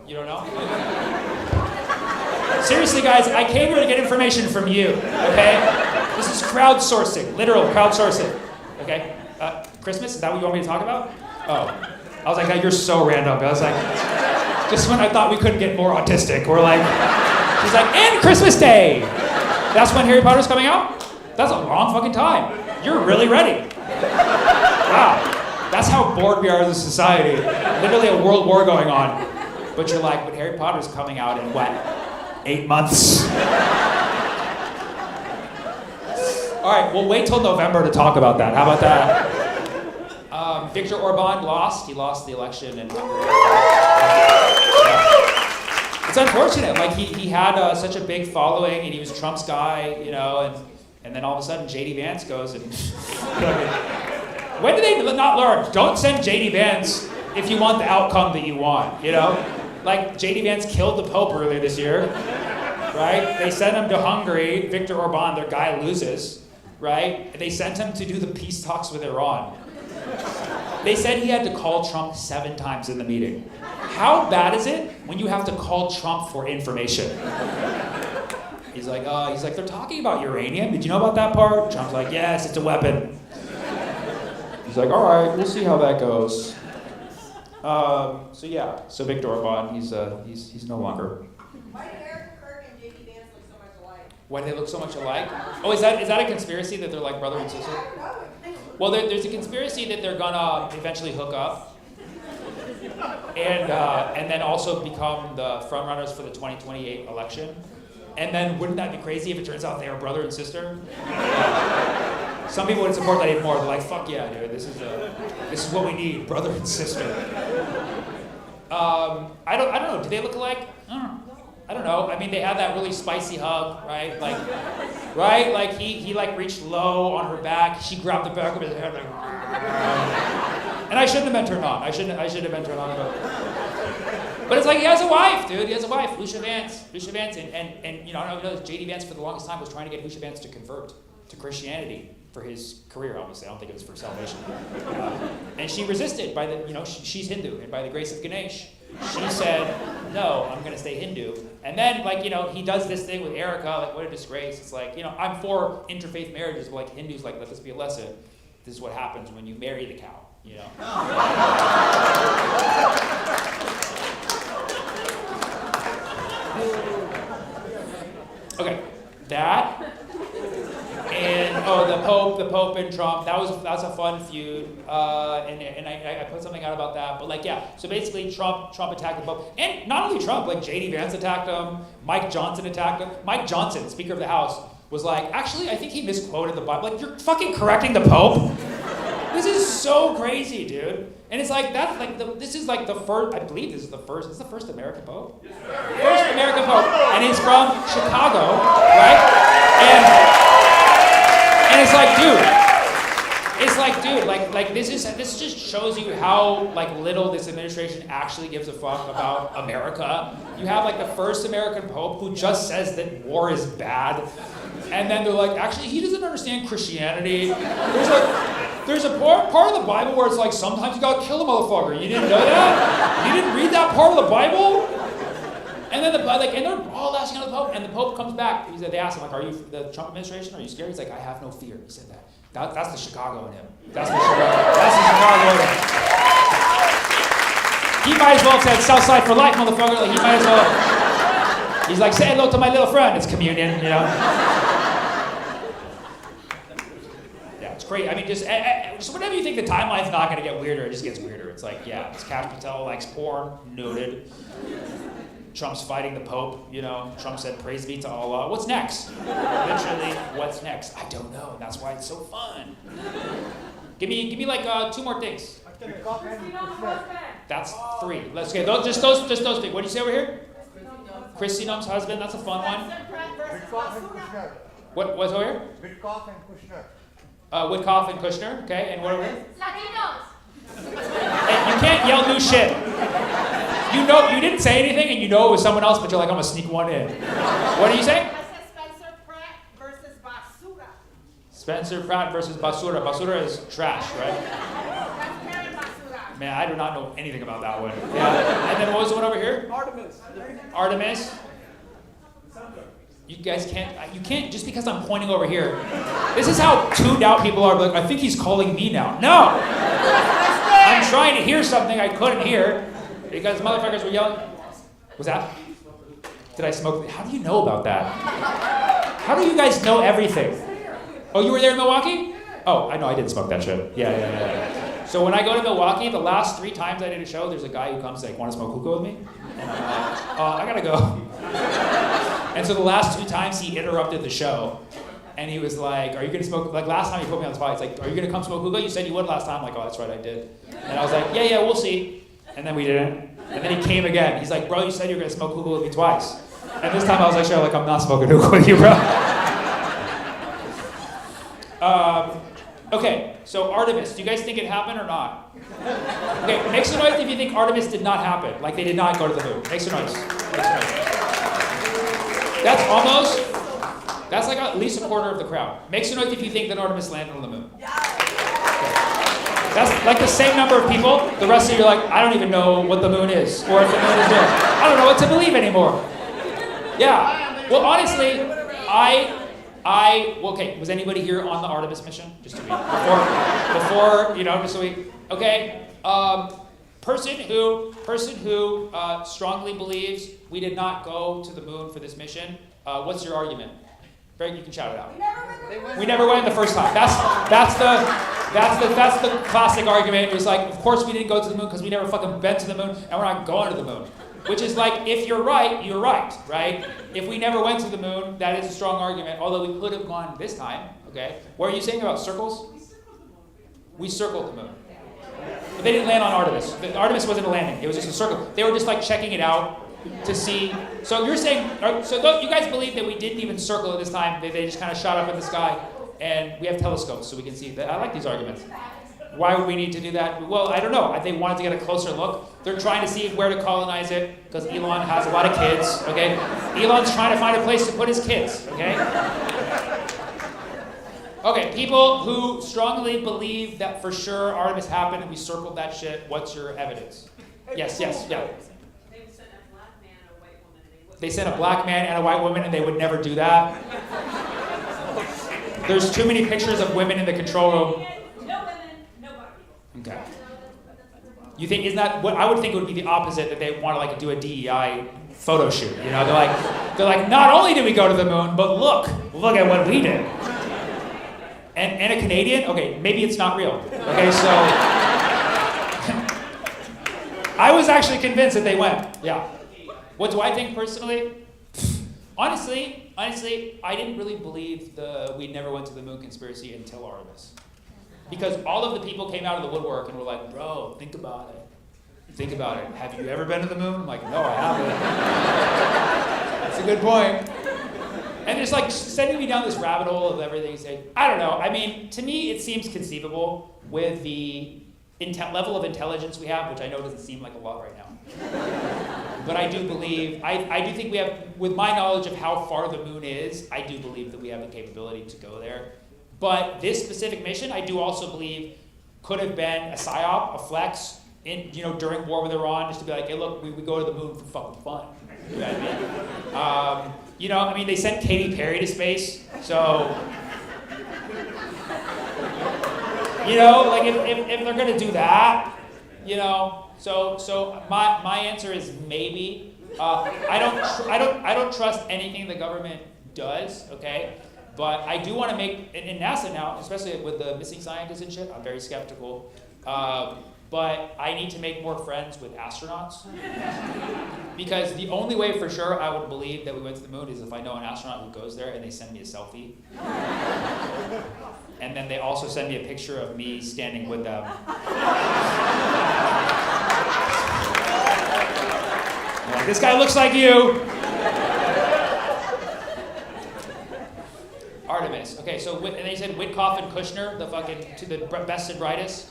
You don't know? Seriously, guys, I came here to get information from you, okay? This is crowdsourcing, literal crowdsourcing, okay? Christmas, is that what you want me to talk about? Oh. I was like, you're so random. I was like, just when I thought we couldn't get more autistic, we're like, she's like, and Christmas Day! That's when Harry Potter's coming out? That's a long fucking time. You're really ready. Wow. That's how bored we are as a society. Literally a world war going on. But you're like, but Harry Potter's coming out in what? 8 months. All right, we'll wait till November to talk about that. How about that? Viktor Orban lost. He lost the election in Hungary. It's unfortunate. Like he had such a big following, and he was Trump's guy, you know, and then all of a sudden JD Vance goes and. When do they not learn? Don't send JD Vance if you want the outcome that you want, you know? Like JD Vance killed the Pope earlier this year, right? They sent him to Hungary. Viktor Orban, their guy, loses, right? They sent him to do the peace talks with Iran. They said he had to call Trump 7 times in the meeting. How bad is it when you have to call Trump for information? He's like, they're talking about uranium. Did you know about that part? Trump's like, yes, it's a weapon. He's like, all right, we'll see how that goes. So Viktor Orban, he's no longer. Why do Eric Kirk and JD Vance look so much alike? Why do they look so much alike? Oh, is that a conspiracy that they're like brother and sister? Well, there's a conspiracy that they're gonna eventually hook up, and then also become the frontrunners for the 2028 election. And then wouldn't that be crazy if it turns out they are brother and sister? Some people would support that even more. They're like, fuck yeah, dude, this is what we need, brother and sister. I don't know. Do they look alike? I don't know. I mean, they had that really spicy hug, right? Like he like reached low on her back. She grabbed the back of his head, like, and I shouldn't have been turned on. I should have been turned on. But it's like he has a wife, dude. He has a wife, Lucia Vance, and you know, I don't know. JD Vance for the longest time was trying to get Lucia Vance to convert to Christianity for his career. Obviously, I don't think it was for salvation. And she resisted by the, you know, she's Hindu, and by the grace of Ganesh, she said, no, I'm gonna stay Hindu. And then, like, you know, he does this thing with Erica, like, what a disgrace. It's like, you know, I'm for interfaith marriages, but like Hindus, like, let this be a lesson. This is what happens when you marry the cow, you know? Okay, that, and the Pope and Trump. That was a fun feud, and I put something out about that. But like, yeah, so basically Trump attacked the Pope, and not only Trump, like JD Vance attacked him, Mike Johnson attacked him. Mike Johnson, Speaker of the House, was like, actually, I think he misquoted the Bible. Like, you're fucking correcting the Pope? This is so crazy, dude. And it's like, that's like, this is like the first, I believe this is the first American Pope? Yes, first American Pope. And he's from Chicago, right? And it's like, dude, like this just shows you how like little this administration actually gives a fuck about America. You have like the first American Pope who just says that war is bad. And then they're like, actually, he doesn't understand Christianity. There's a part of the Bible where it's like, sometimes you gotta kill a motherfucker. You didn't know that? You didn't read that part of the Bible? And then and they're all asking the Pope, and the Pope comes back. They ask him, like, are you the Trump administration? Are you scared? He's like, I have no fear. He said that. That's the Chicago in him. That's the Chicago in him. He might as well have said Southside for life, motherfucker. Like, he might as well. He's like, say hello to my little friend. It's communion, you know? It's great. I mean, just whenever you think the timeline's not going to get weirder, it just gets weirder. It's like, yeah, it's Cash Patel likes porn, noted. Trump's fighting the Pope, you know. Trump said, praise be to Allah. What's next? Literally, what's next? I don't know. That's why it's so fun. Give me like 2 more things. That's 3. Let's get just those things. What did you say over here? Chrissy Noem's husband. That's a fun one. What's over here? Witkoff and Kushner. Witkoff and Kushner, okay, and what are we? Latinos. Hey, you can't yell new shit. You know, you didn't say anything, and you know it was someone else, but you're like, I'm gonna sneak one in. What are you saying? I said Spencer Pratt versus Basura. Spencer Pratt versus Basura. Basura is trash, right? That's Basura. Man, I do not know anything about that one. Yeah. And then what was the one over here? here? Artemis. You guys you can't, just because I'm pointing over here. This is how tuned out people are. Like, I think he's calling me now. No! I'm trying to hear something I couldn't hear because motherfuckers were yelling. Was that? Did I smoke? How do you know about that? How do you guys know everything? Oh, you were there in Milwaukee? Oh, I know I didn't smoke that shit. Yeah. So when I go to Milwaukee, the last 3 times I did a show, there's a guy who comes like, want to smoke hookah with me? And I'm like, I gotta go. And so the last 2 times he interrupted the show. And he was like, are you gonna smoke? Like last time he put me on the spot, he's like, are you gonna come smoke hookah? You said you would last time. I'm like, oh, that's right, I did. And I was like, yeah, we'll see. And then we didn't. And then he came again. He's like, bro, you said you were gonna smoke hookah with me twice. And this time I was like, sure, like I'm not smoking hookah with you, bro. Okay, so Artemis, do you guys think it happened or not? Okay, make some noise if you think Artemis did not happen. Like they did not go to the moon. Make some noise. That's like at least a quarter of the crowd. Make some noise if you think that Artemis landed on the moon. Okay. That's like the same number of people. The rest of you are like, I don't even know what the moon is, or if the moon is there. I don't know what to believe anymore. Yeah. Well, honestly, okay, was anybody here on the Artemis mission? Just to be, before, just so we, okay. Person who strongly believes we did not go to the moon for this mission, what's your argument? Greg, you can shout it out. We never went the first time. That's the classic argument. It was like, of course we didn't go to the moon because we never fucking been to the moon and we're not going to the moon. Which is like, if you're right, you're right? If we never went to the moon, that is a strong argument, although we could have gone this time, okay? What are you saying about circles? We circled the moon. But they didn't land on Artemis. Artemis wasn't a landing. It was just a circle. They were just like checking it out to see. So you're saying, you guys believe that we didn't even circle it this time. They just kind of shot up in the sky. And we have telescopes so we can see. I like these arguments. Why would we need to do that? Well, I don't know. They wanted to get a closer look. They're trying to see where to colonize it because Elon has a lot of kids, okay? Elon's trying to find a place to put his kids, okay? Okay, people who strongly believe that for sure Artemis happened and we circled that shit, what's your evidence? Yes, yeah. They sent a black man and a white woman and they would never do that. There's too many pictures of women in the control room. Okay. You think, isn't that what I would think it would be the opposite, that they want to like do a DEI photo shoot? They're like, not only did we go to the moon, but look at what we did. And a Canadian? Okay, maybe it's not real. Okay, so I was actually convinced that they went. Yeah. What do I think personally? Honestly, I didn't really believe we never went to the moon conspiracy until Artemis. Because all of the people came out of the woodwork and were like, bro, think about it. Have you ever been to the moon? I'm like, no, I haven't. That's a good point. And it's like sending me down this rabbit hole of everything. Saying, I don't know. I mean, to me, it seems conceivable with the level of intelligence we have, which I know doesn't seem like a lot right now. But I do believe, I do think we have, with my knowledge of how far the moon is, I do believe that we have the capability to go there. But this specific mission, I do also believe, could have been a psyop, a flex, during war with Iran, just to be like, hey, look, we go to the moon for fucking fun. You know what I mean? They sent Katy Perry to space, so, if they're gonna do that, so my answer is maybe. I don't trust anything the government does, okay? But I do want to make, in NASA now, especially with the missing scientists and shit, I'm very skeptical. But I need to make more friends with astronauts. Because the only way for sure I would believe that we went to the moon is if I know an astronaut who goes there and they send me a selfie. And then they also send me a picture of me standing with them. Like, this guy looks like you. Artemis. Okay, so and they said Witkoff and Kushner, the best and brightest.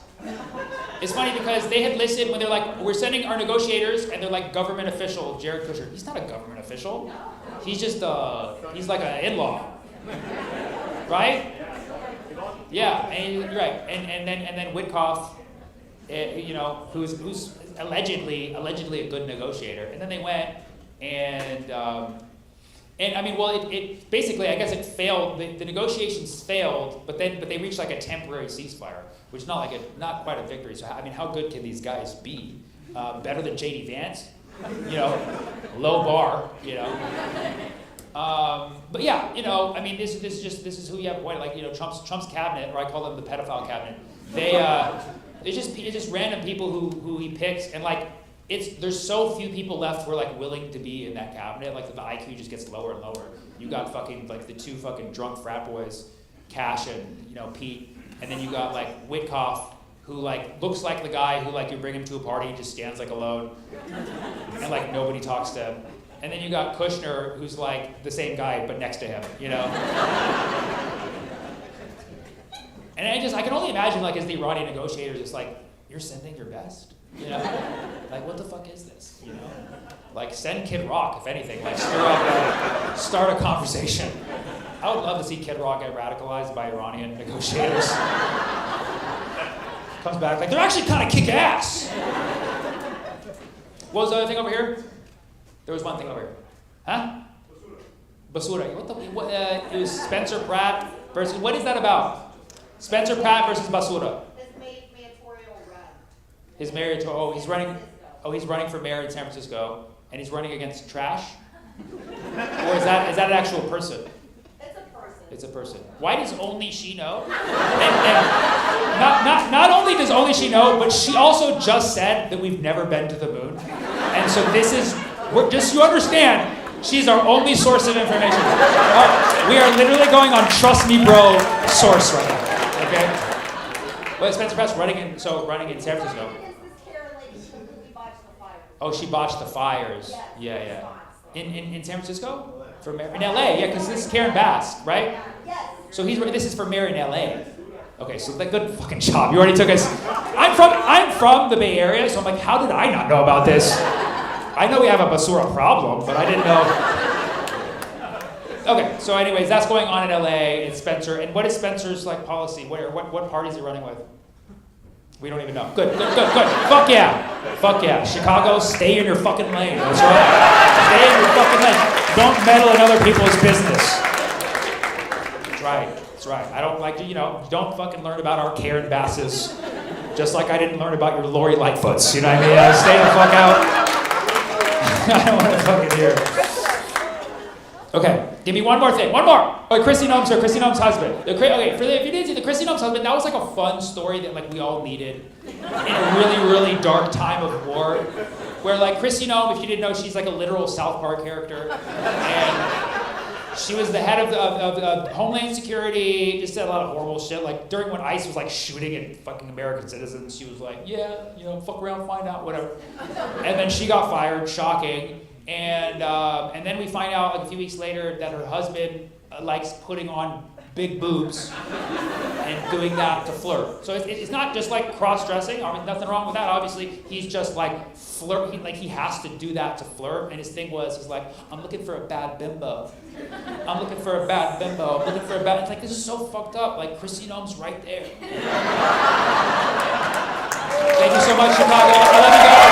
It's funny because they had listed when they're like, we're sending our negotiators, and they're like government official Jared Kushner. He's not a government official. He's just he's like an in-law, right? Yeah, and you're right. And then Witkoff, who's allegedly a good negotiator. And then they went and I mean, well, it basically, I guess it failed. The negotiations failed, but they reached like a temporary ceasefire, which is not quite a victory. So I mean, how good can these guys be? Better than JD Vance, low bar, But yeah, I mean, this is who you have. Like, Trump's cabinet, or I call them the pedophile cabinet. It's just random people who he picks, and like. There's so few people left who are like willing to be in that cabinet. Like the IQ just gets lower and lower. You got fucking like the two fucking drunk frat boys, Cash and Pete, and then you got like Witkoff, who like looks like the guy who like you bring him to a party and just stands like alone, and like nobody talks to him. And then you got Kushner, who's like the same guy but next to him, And I can only imagine like as the Iranian negotiators, it's like you're sending your best. Like what the fuck is this? Like send Kid Rock, if anything. Like start a conversation. I would love to see Kid Rock get radicalized by Iranian negotiators. Comes back like they're actually kind of kick ass. What was the other thing over here? There was one thing over here. Huh? Basura. What? It was Spencer Pratt versus. What is that about? Spencer Pratt versus Basura. His mayoral, he's running for mayor in San Francisco, and he's running against trash? Or is that an actual person? It's a person. It's a person. Why does only she know? And not only does only she know, but she also just said that we've never been to the moon. And so just so you understand, she's our only source of information. We are literally going on Trust Me Bro source right now, okay? Well, Spencer Pratt's running in San Francisco. Oh, she botched the fires. Yeah. In San Francisco? In LA, yeah, because this is Karen Bass, right? Yes. So this is for mayor in LA. Okay, so good fucking job. You already took us. I'm from the Bay Area, so I'm like, how did I not know about this? I know we have a Basura problem, but I didn't know. Okay, so anyways, that's going on in LA. It's Spencer. And what is Spencer's like policy? What party is he running with? We don't even know. Good. Fuck yeah. Chicago, stay in your fucking lane. That's right. Stay in your fucking lane. Don't meddle in other people's business. That's right. I don't like to, don't fucking learn about our Karen Basses. Just like I didn't learn about your Lori Lightfoots. You know what I mean? Stay the fuck out. I don't want to fucking hear. Okay, give me one more thing. One more. Okay, Chrissy Noem's husband. If you didn't see the Chrissy Noem's husband, that was like a fun story that like we all needed in a really, really dark time of war. Where like Chrissy Noem, if you didn't know, she's like a literal South Park character. And she was the head of Homeland Security, just said a lot of horrible shit. Like during when ICE was like shooting at fucking American citizens, she was like, yeah, fuck around, find out, whatever. And then she got fired, shocking. And then we find out like a few weeks later that her husband likes putting on big boobs and doing that to flirt. So it's not just like cross-dressing. I mean, nothing wrong with that. Obviously, he's just like flirt. He has to do that to flirt. And his thing was, he's like, I'm looking for a bad bimbo. I'm looking for a bad bimbo. I'm looking for a bad. It's like this is so fucked up. Like Chrissy Noem's right there. Thank you so much, Chicago. I love you guys.